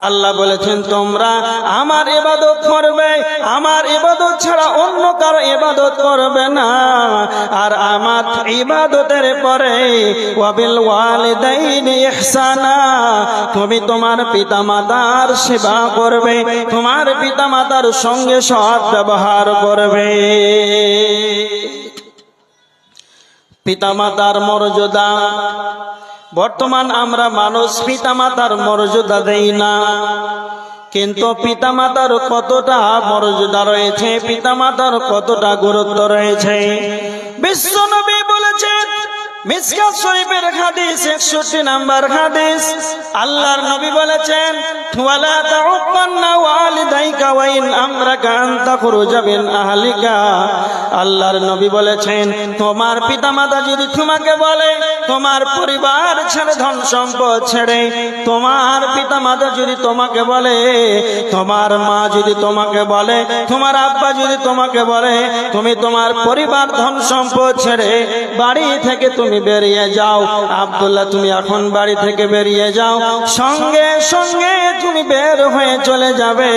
আল্লাহ বলেছেন তোমরা আমার ইবাদত করবে, আমার ইবাদত ছাড়া অন্য কারো ইবাদত করবে না। আর আমার ইবাদতের পরে ওয়াবিল ওয়ালিদাইনি ইহসানা, তুমি তোমার পিতামাতার সেবা করবে, তোমার পিতামাতার সঙ্গে সৎ ব্যবহার করবে। পিতামাতার মর্যাদা, বর্তমান আমরা মানুষ পিতামাতার মর্যাদা দেই না, কিন্তু পিতামাতার কতটা মর্যাদা রয়েছে, পিতামাতার কতটা গুরুত্ব রয়েছে। বিশ্বনবী বলেছেন, মিশকাত শরীফের হাদিস 61 নম্বর হাদিস, আল্লাহর নবী বলেছেন ওয়ালা তাউক্কান্না ওয়ালিদাইকা ওয়া ইন আমরাকা আন তাখরুজা মিন আহলিকা। আল্লাহর নবী বলেছেন তোমার পিতামাতা যদি তোমাকে বলে তোমার পরিবার ছেড়ে, ধন সম্পদ ছেড়ে, তোমার পিতামাতা যদি তোমাকে বলে, তোমার মা যদি তোমাকে বলে, তোমার আব্বা যদি তোমাকে বলে তুমি তোমার পরিবার ধন সম্পদ ছেড়ে বাড়ি থেকে তুমি বেরিয়ে যাও, আব্দুল্লাহ তুমি এখন বাড়ি থেকে বেরিয়ে যাও, সঙ্গে সঙ্গে তুমি বের হয়ে চলে যাবে,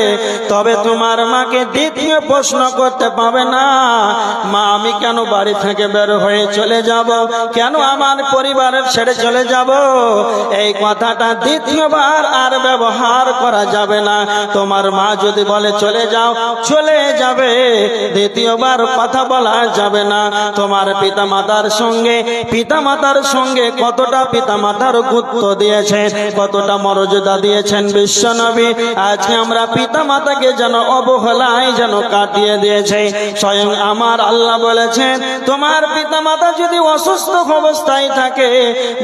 তবে তোমার মাকে দ্বিতীয় প্রশ্ন করতে পাবে না, মা আমি কেন বাড়ি থেকে বের হয়ে চলে যাব, কেন আমার পরিবারের ছেড়ে চলে যাব, এই কথাটা দ্বিতীয়বার আর ব্যবহার করা যাবে না। তোমার মা যদি বলে চলে যাও, চলে যাবে, দ্বিতীয়বার কথা বলা যাবে না। তোমার পিতামাতার সঙ্গে, পিতামাতার সঙ্গে কতটা পিতামাতার গুরুত্ব দিয়েছেন, কতটা মর্যাদা দিয়েছেন বিশ্বনবী। আজকে আমরা পিতামাতাকে যেন অবহেলায় যেন কাটিয়ে দিয়েছে। স্বয়ং আমার আল্লাহ বলেছেন তোমার পিতামাতা যদি অসুস্থ অবস্থায় থাকে,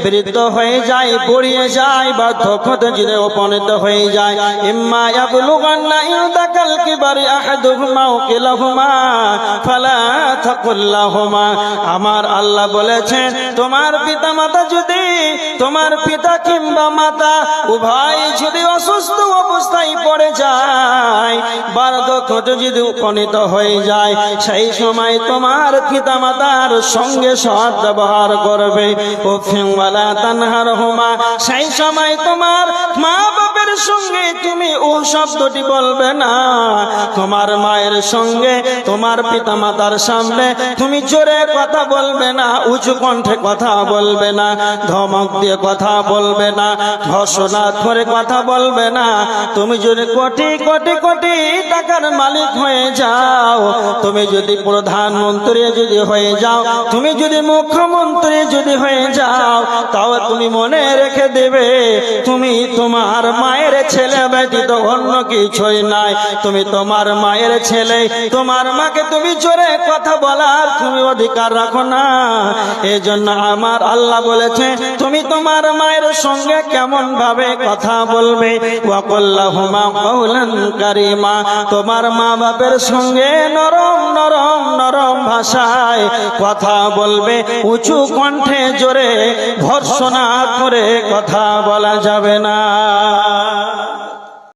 বৃদ্ধ হয়ে যায়, পড়িয়ে যায়, বার্ধক্যতে যদি উপনীত হয়ে যায়, ইম্মা ইয়াবলুগান্না ইনদাকাল কিবারি আহাদুহুমা আও কিলাহুমা ফালা তাকুল লাহুমা। আমার আল্লাহ বলেছেন তোমার পিতামাতা যদি, তোমার পিতা কিংবা মাতা উভয় যদি অসুস্থ অবস্থায় পড়ে যায়, বার্ধক্যতে যদি উপনীত হয়ে যায়, সেই সময় তোমার পিতামাতার সঙ্গে সৎ ব্যবহার করবে। ও ফিওয়ালা তানহারহুমা, সেই সময় তোমার মা বাবার সঙ্গে তুমি ও শব্দটি বলবে না। তোমার মায়ের সঙ্গে তোমার পিতামাতার সামনে তুমি জোরে কথা বলবে না, উঁচু কণ্ঠে কথা বলবে না, ধমক দিয়ে কথা বলবে না, ঘোষণা করে কথা বলবে না। তুমি যদি কোটি কোটি কোটি টাকার মালিক হয়ে যাও, তুমি যদি প্রধানমন্ত্রী যদি হয়ে যাও, তুমি যদি মুখ্যমন্ত্রী যদি হয়ে যাও, তাও তুমি মনে রেখে দেবে তুমি তোমার মায়ের ছেলে ব্যতীত অন্য কিছুই নাই। তুমি তোমার মায়ের ছেলে, তোমার মাকে তুমি জোরে কথা বলার তুমি অধিকার রাখো না। এই জন্য আমার আল্লাহ বলেছে তুমি তোমার মায়ের সঙ্গে কেমন ভাবে কথা বলবে। ওয়াকুল্লাহুমা কাওলান কারীমা, তোমার মা বাপের সঙ্গে নরম নরম নরম ভাষায় কথা বলবে, উঁচু কণ্ঠে জোরে ভর্ৎসনা করে কথা বলা যাবে না।